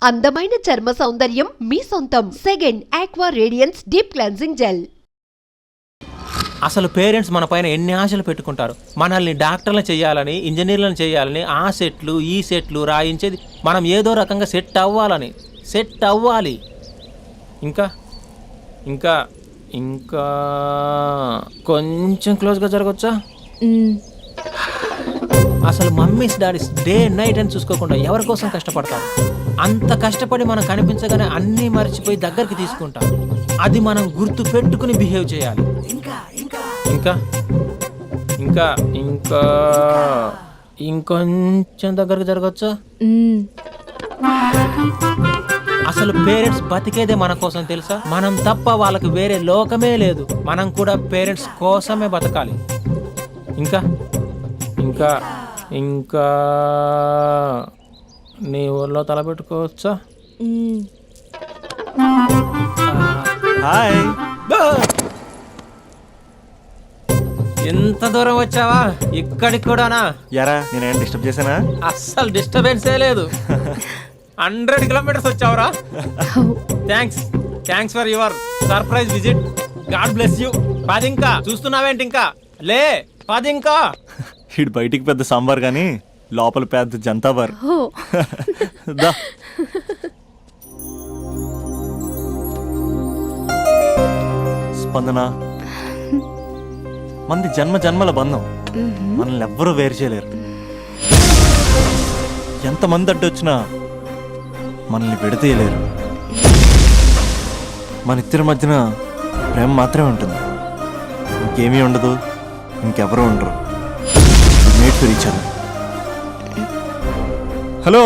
అందమైన చర్మ సౌందర్యం మీ సొంతం. Second aqua radiance deep cleansing gel. అసలు పేరెంట్స్ మన పైన ఎన్ని ఆశలు పెట్టుకుంటారు. మనల్ని డాక్టర్లను చేయాలని, ఇంజనీర్లను చేయాలని, ఆ సెట్లు ఈ సెట్లు రాయించేది మనం ఏదో రకంగా సెట్ అవ్వాలి. ఇంకా ఇంకా ఇంకా కొంచెం క్లోజ్గా జరగచ్చా? అసలు మమ్మీస్ డాడీస్ డే నైట్ అని చూసుకోకుండా ఎవరి కోసం కష్టపడతారు. అంత కష్టపడి మనం కనిపించగానే అన్నీ మర్చిపోయి దగ్గరికి తీసుకుంటాం. అది మనం గుర్తు పెట్టుకుని బిహేవ్ చేయాలి. ఇంకా ఇంకా ఇంకా ఇంకా ఇంకొంచెం దగ్గరకు జరగచ్చా? అసలు పేరెంట్స్ బతికేదే మన కోసం తెలుసా? మనం తప్ప వాళ్ళకి వేరే లోకమే లేదు. మనం కూడా పేరెంట్స్ కోసమే బతకాలి. ఇంకా ఇంకా ఇంకా నీ ఊర్లో తలపెట్టుకోవచ్చా? హాయ్, ఎంత దూరం వచ్చావా? ఇక్కడికి కూడానా? యారా నేనేం డిస్టర్బ్ చేశానా? అస్సలు డిస్టర్బెన్సే లేదు. 100 కిలోమీటర్స్ వచ్చావురా. Thanks for your surprise visit. God bless you. 10 ఇంకా చూస్తున్నావేంటి? ఇంకా లే 10 ఇంకా. ఇటు బయటికి పెద్ద సాంబార్ కానీ లోపల పెద్ద జంతాబార్. దా స్పందన, మంది జన్మల బంధం. మనల్ని ఎవ్వరూ వేరు చేయలేరు. ఎంతమంది అడ్డొచ్చినా మనల్ని విడతీయలేరు. మన ఇద్దరి మధ్యన ప్రేమ మాత్రమే ఉంటుంది. ఇంకేమీ ఉండదు, ఇంకెవరూ ఉండరు. Made for each other. Hello,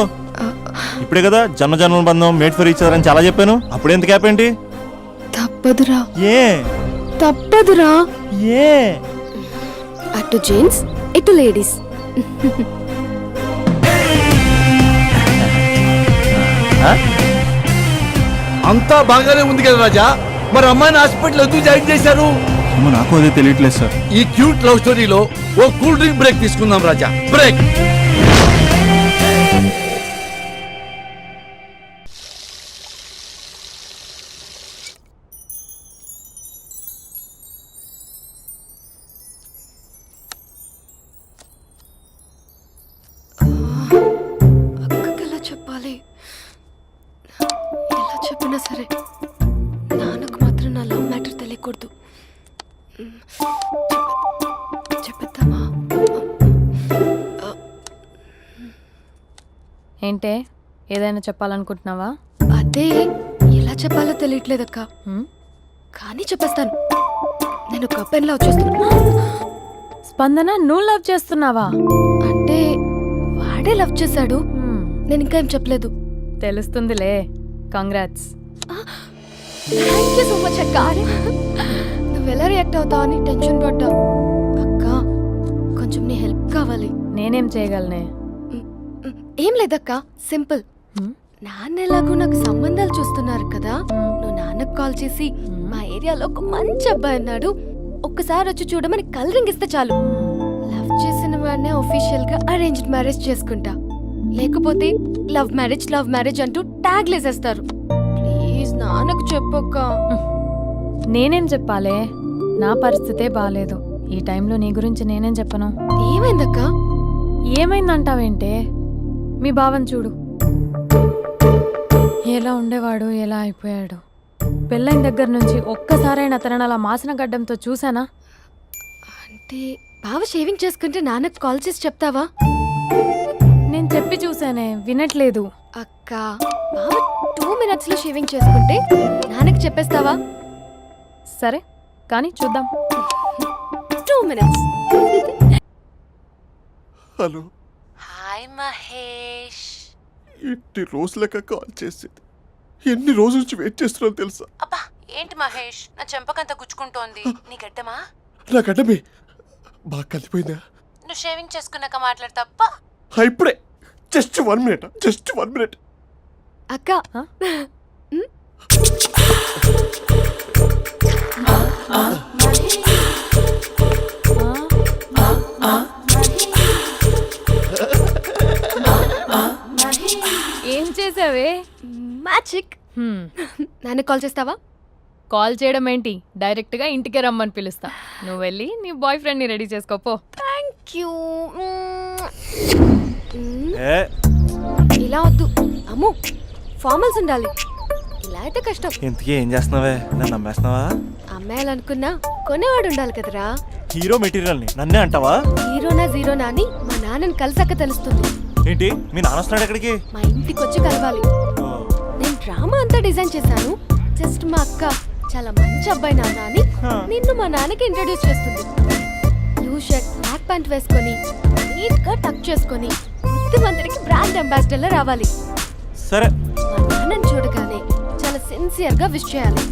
ఇప్పుడే కదా జన్మల బంధం, మేట్ ఫర్ ఈచ్ అదర్ అని చాలా చెప్పాను. అప్పుడు ఎంత గ్యాప్ ఏంటి? తప్పదురా. ఏ తప్పదురా? ఏ అటు జెంట్స్ ఇటు లేడీస్. అంతా బాగానే ఉంది కదా రాజా, మరి అమ్మాయిని హాస్పిటల్ ఎందుకు జాయిన్ చేశారు? నాకు అదే తెలియట్లేదు సార్. ఈ క్యూట్ లవ్ స్టోరీలో ఓ కూల్ డ్రింక్ బ్రేక్ తీసుకుందాం రాజా. బ్రేక్. అక్కకి ఎలా చెప్పాలి? ఎలా చెప్పినా సరే నాన్నకు మాత్రం నా లవ్ మ్యాటర్ తెలియకూడదు. చెప్పేద్దామా? ఏంటే, ఏదైనా చెప్పాలనుకుంటున్నావా? అదే ఎలా చెప్పాలో తెలియట్లేదక్క. కానీ చెప్పేస్తాను. నేను ఒక అబ్బాయిని లవ్ చేస్తున్నా. స్పందన, నువ్వు లవ్ చేస్తున్నావా? అంటే వాడే లవ్ చేశాడు. నేను ఇంకా ఏం చెప్పలేదు. తెలుస్తుందిలే. Congrats. Thank you so much అక్క. నువ్వు ఎలా రియాక్ట్ అవుతావు అని టెన్షన్ పడ్డా. అక్క, కొంచెం నీ హెల్ప్ కావాలి. నేనేం చేయగలనే? ఏం లేదక్క, సింపుల్. నాన్న ఎలాగో నాకు సంబంధాలు చూస్తున్నారు కదా, నువ్వు నాన్నకు కాల్ చేసి మా ఏరియాలో ఒక మంచి అబ్బాయి అన్నాడు, ఒక్కసారి వచ్చి చూడమని కలరింగ్ ఇస్తే చాలు. లవ్ చేసిన వాడినే ఒఫీషియల్ గా అరేంజ్డ్ మ్యారేజ్ చేసుకుంటా. లేకపోతే లవ్ మ్యారేజ్ అంటూ ట్యాగ్ లేసేస్తారు. ప్లీజ్ నాన్నకు చెప్పక్క. నేనేం చెప్పాలే? నా పరిస్థితే బాలేదు. ఈ టైంలో నీ గురించి నేనేం చెప్పను? ఏమైందక్క? ఏమైందంటావేంటే? మీ బావని చూడు, ఎలా ఉండేవాడు, ఎలా అయిపోయాడు. పెళ్ళైన దగ్గర నుంచి ఒక్కసారైనా తనని అలా మాసిన గడ్డంతో చూసానా? అంటే బావ షేవింగ్ చేసుకుంటే నాన్నకు కాల్ చేసి చెప్తావా? నేను చెప్పి చూసానే, వినట్లేదు. అక్క, బావ 2 minutes లో షేవింగ్ చేసుకుంటే నాన్నకి చెప్పేస్తావా? సరే కానీ చూద్దాం. 2 minutes. హలో. హాయ్ మహేష్. ఎన్ని రోజులక కాల్ చేసేది? ఎన్ని రోజుల నుంచి వెయిట్ చేస్తున్నావు తెలుసా? అబ్బా ఏంటి మహేష్, నా చెంపకంత గుచ్చుకుంటోంది. నీ గడ్డమా? నా గడ్డమే బాగా కలిపోయిందా? నువ్వు షేవింగ్ చేసుకున్నాక మాట్లాడు తప్ప. ఇప్పుడే జస్ట్ 1 minute. అక్క, చేసావే మ్యాజిక్. నాన్న కాల్ చేస్తావా? కాల్ చేయడం ఏంటి, డైరెక్ట్గా ఇంటికే రమ్మని పిలుస్తా. నువ్వు వెళ్ళి నీ బాయ్ ఫ్రెండ్ని రెడీ చేసుకోపో. Thank you. ఏ ఇలా వద్దు అమ్ము, ఫార్మల్స్ ఉండాలి. ఇలా అయితే కష్టం. ఇంతకీ ఏం చేస్తున్నావే? నన్ను నమ్మేస్తున్నావా? అమ్మాయాలనుకున్నా కొనేవాడు ఉండాలి కదరా. హీరో మెటీరియల్ని నన్నే అంటావా? హీరోనా జీరోనా అని మా నాన్నని కలిసాక తెలుస్తుంది. ఏంటి మీ నాన్న వస్తున్నాడు ఎక్కడికి? మా ఇంటికి వచ్చి కలవాలి. ఓ, నేను డ్రామా అంతా డిజైన్ చేశాను. జస్ట్ మా అక్క చాలా మంచి అబ్బాయి నాన్న అని నిన్ను మా నాన్నకి ఇంట్రడ్యూస్ చేస్తుంది. బ్లూ షర్ట్ బ్లాక్ ప్యాంట్ వేసుకొని నీట్ గా టక్ చేసుకొని బుద్ధిమంతుడికి బ్రాండ్ అంబాసిడర్ లా రావాలి. సరే. మా నాన్నని చూడగానే చాలా సిన్సియర్ గా విష్ చేయాలి.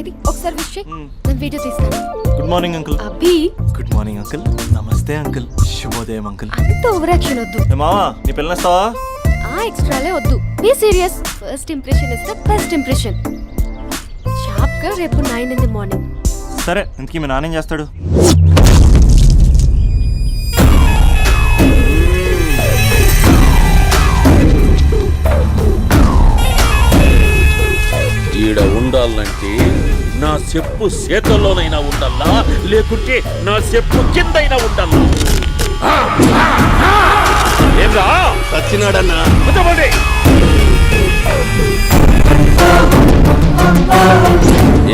ఇది ఒకసారి విష్ చేయి, నేను వీడియో తీస్తాను. Good morning uncle. Abhi. Good morning uncle. నమస్తే అంకుల్. శుభోదయం అంకుల్. అంత ఓవర్ యాక్షన్ వద్దు. ఏ మావా, నీ పిల్లనిస్తావా? ఆ ఎక్స్ట్రాలే వద్దు. Be serious. First impression is the best impression. Sharp గా రేపు 9 in the morning. సరే, ఇంతకీ మీ నాన్న ఏం చేస్తాడు? ఈడ ఉండాలంటే నా చెప్పు చేతల్లోనైనా ఉండాలా, లేకుంటే నా చెప్పు కిందైనా ఉండాలా. ఏమ్రా సచ్చినాడన్నా. కూర్చోబోండి.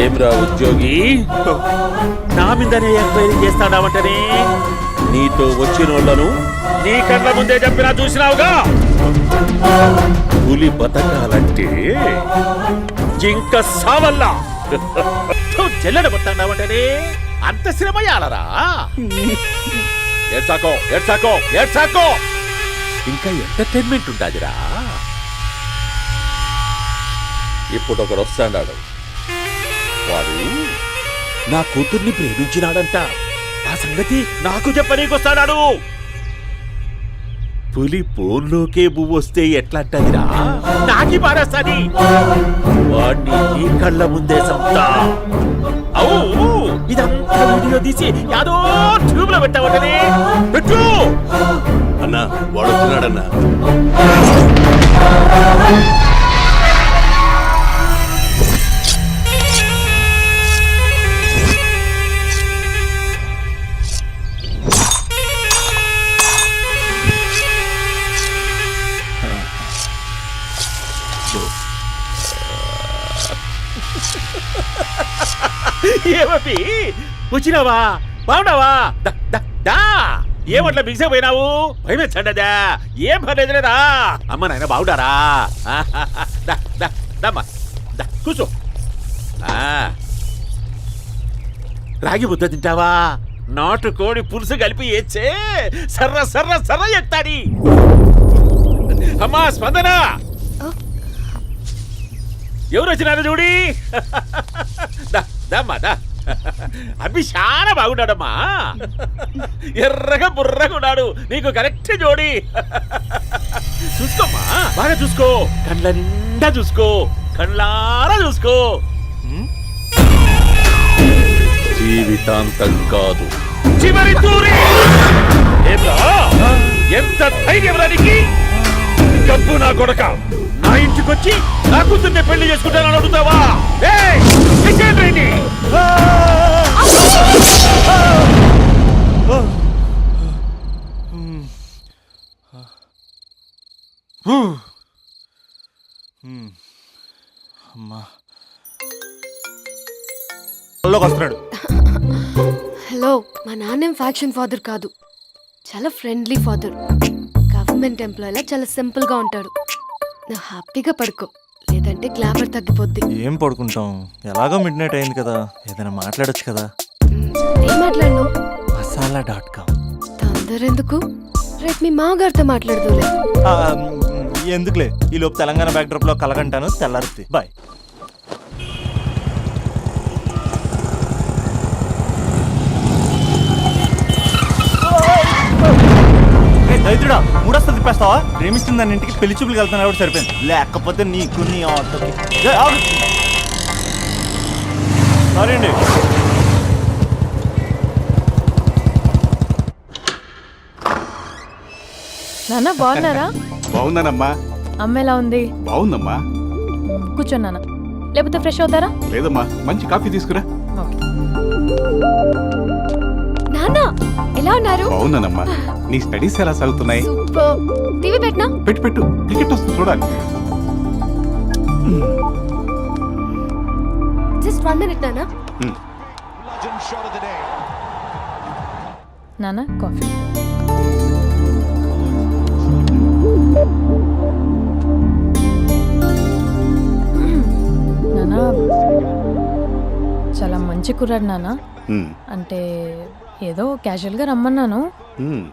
ఏమ్రా ఉద్యోగి, నా మీదనే ఎంక్వైరీ చేస్తాడావంటనే? నీతో వచ్చిన వాళ్ళను నీ కళ్ళ ముందే చెప్పినా చూసినావుగా. పులి బతకాలంటే జింక సావల్లా చెల్లెడ పట్టాడావంటనే? అంత శ్రమయాలరా? ఏడ్సాకో ఏడ్సాకో ఏడ్సాకో, ఇంకా ఎంటర్టైన్మెంట్ ఉంటాదిరా. ఇప్పుడు ఒకడు వస్తాడాడు. వాడు నా కూతుర్ని ప్రేమించినాడంట. ఆ సంగతి నాకు చెప్పనీకొస్తాడాడు. పులి పోన్లోకే పువ్వు వస్తే ఎట్లాంటదిరా? నాకి పారేస్తాది. వాడిని నీ కళ్ళ ముందే సంతా. అవు ఇదంతా వీడియో తీసి యాదో ట్యూబ్ లో పెట్టావటనే. పెట్టు అన్నా, వాడు వచ్చినాడన్నా. ఏమీ వచ్చినావా? బాగున్నావా? ఏమట్లా బిగిసిపోయినావు? భయమేచ్చండదా? ఏం పర్లేదులేదా? అమ్మ నాయన బాగుండారా? కూర్చో. రాగి ముద్ద తింటావా? నాటు కోడి పులుసు కలిపి ఏచ్చే సర్ర సర్ర సర్ర ఎత్తాడి. అమ్మా స్పందన, ఎవరు వచ్చినారు చూడి. అభి చాలా బాగున్నాడమ్మా. ఎర్రగా బుర్రగా ఉన్నాడు. నీకు కరెక్ట్ జోడి. చూసుకోమ్మా, బాగా చూసుకో. కళ్ళ నిండా చూసుకో, కళ్ళారా చూసుకో. జీవితాంతం కాదు, చివరి తూరి. ఎంత ధైర్యం రానికి? డబ్బు నా కొడక నా ఇంటికొచ్చి నా కూతుర్ని పెళ్లి చేసుకుంటానని అడుగుతావా? అమ్మా, వస్తున్నాడు. హలో, మా నాన్నేం ఫ్యాక్షన్ ఫాదర్ కాదు, చాలా ఫ్రెండ్లీ ఫాదర్. గవర్నమెంట్ ఎంప్లాయీలా చాలా సింపుల్ గా ఉంటాడు. నువ్వు హ్యాపీగా పడుకో, లేదంటే గ్లామర్ తగ్గిపోద్ది. ఏం పడుకుంటాం, ఎలాగో మిడ్ నైట్ అయింది కదా, ఏదైనా మాట్లాడొచ్చు కదా. ఏం మాట్లాడను? masala.com. తొందర ఎందుకు? రేపు మీ మామగారితో మాట్లాడదులే. ఎందుకులే, ఈ లోపు తెలంగాణ బ్యాక్డ్రాప్ లో కలగంటాను. తెల్లారుద్ది. బాయ్. దైత్రుడా, మూడొస్తా తిప్పేస్తావా? ప్రేమిస్తుందని ఇంటికి పెళ్లి చూపులు వెళ్తాను కూడా సరిపోయింది, లేకపోతే నీకు నీ ఆటోకి. సారీ అండి. నాన్న బాగున్నారా? బాగున్నానమ్మా. అమ్మ ఎలా ఉంది? బాగుందమ్మా. కూర్చోను నాన్న, లేకపోతే ఫ్రెష్ అవుతారా? లేదమ్మా, మంచి కాఫీ తీసుకురా. ఓకే. నాన్న ఎలా ఉన్నారు? బాగున్నానమ్మా. నీ స్టడీస్ ఎలా సాగుతున్నాయి? సూపర్. టీవీ పెట్టనా? పెట్టు క్రికెట్ వస్తుంది చూడాలి. జస్ట్ 1 minute నాన్న. నాన్న కాఫీ. నాన్న చాలా మంచి కుర్రాడు నాన్న. అంటే ఏదో క్యాజువల్గా రమ్మన్నాను. మ్మ్.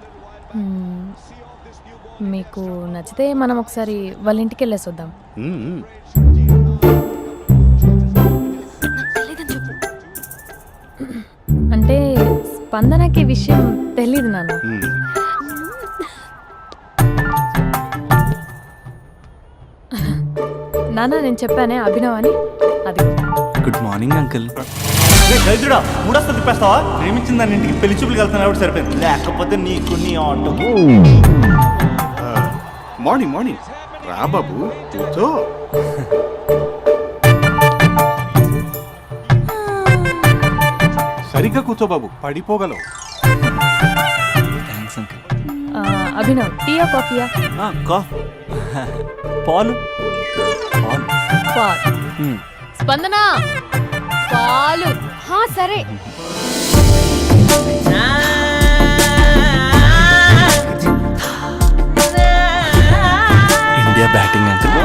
మీకు నచ్చితే మనం ఒకసారి వాళ్ళ ఇంటికి వెళ్ళేసి వద్దాం. నాకు తెలీదని చెప్పు. అంటే స్పందనకి విషయం తెలీదు నాన్న. నాన్న నేను చెప్పానే అభినవ్ అని, అది. Good morning uncle. దరిద్రుడా, మూడొస్తా తిప్పేస్తావా? ప్రేమించిన దాని ఇంటికి పెళ్లి చూపులు వెళ్తాను కాబట్టి సరిపోయింది, లేకపోతే నీకు నీ ఆటోకి. మార్నింగ్ రా బాబు, కూర్చో. సరిగ్గా కూర్చో బాబు, పడిపోగలవు. Thanks uncle. అభినవ్ టీయా కాఫీయా? పాలు. పాలు. స్పందన పాలు. సరే. India batting uncle.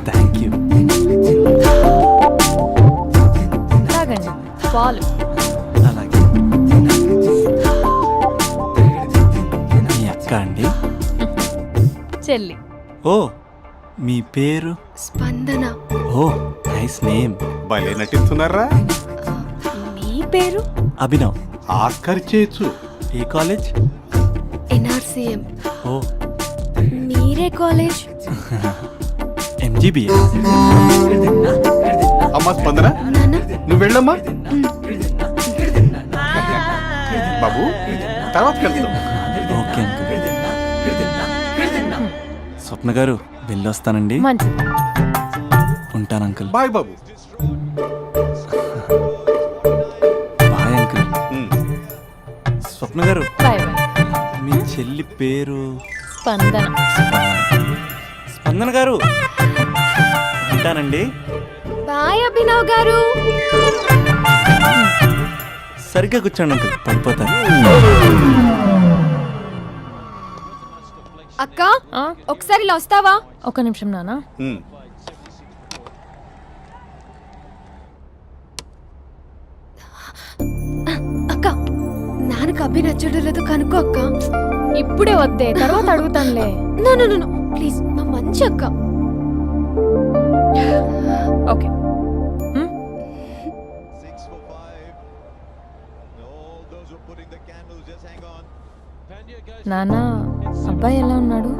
Thank you. తాగండి పాలు. అలాగే. మీ అక్క అండి? చెల్లి. ఓ, మీ పేరు? స్పందన. ఓ, నైస్ నేమ్. భలే నటిస్తున్నారా? మీ పేరు? అభినవ్. ఆస్కార్ చేయొచ్చు. ఏ కాలేజ్? NRCM. ఓ, మీరే కాలేజ్? MGBA. అమ్మా స్పందన, నాన్న నువ్వు వెళ్ళమ్మా. బాబు, తర్వాత వెళ్తాం. Okay uncle. స్వప్న గారు, వెళ్ళొస్తానండి. మంచిది. ఉంటాను అంకుల్. బాయ్ బాబు. Bye uncle. స్వప్న గారు, బాయ్ బాయ్. మీ చెల్లి పేరు? స్పందన. స్పందన గారు, ఉంటానండి. బాయ్ అభినవ్ గారు. సరిగ్గా కూర్చోండి అంకుల్, పడిపోతారు. అక్క ఒకసారి ఇలా వస్తావా? ఒక నిమిషం నాన్న. అక్క నాన్నకు అభి నచ్చడం లేదో కనుక్కో అక్క. ఇప్పుడే వద్దే, తర్వాత అడుగుతానులే. నో ప్లీజ్, నా మంచి అక్క. ఓకే. నాన్న, అబ్బాయి ఎలా ఉన్నాడు?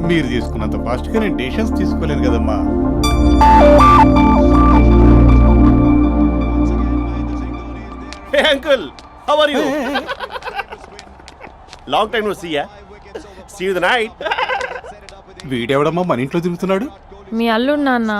మీరు తీసుకున్నంత ఫాస్ట్ గా నేను డెసిషన్స్ తీసుకోలేను కదమ్మా. Hey uncle, how are you? Long time no see ya. See you the night. వీడెవడమ్మా మన ఇంట్లో తిరుగుతున్నాడు? మీ అల్లుడు నాన్న.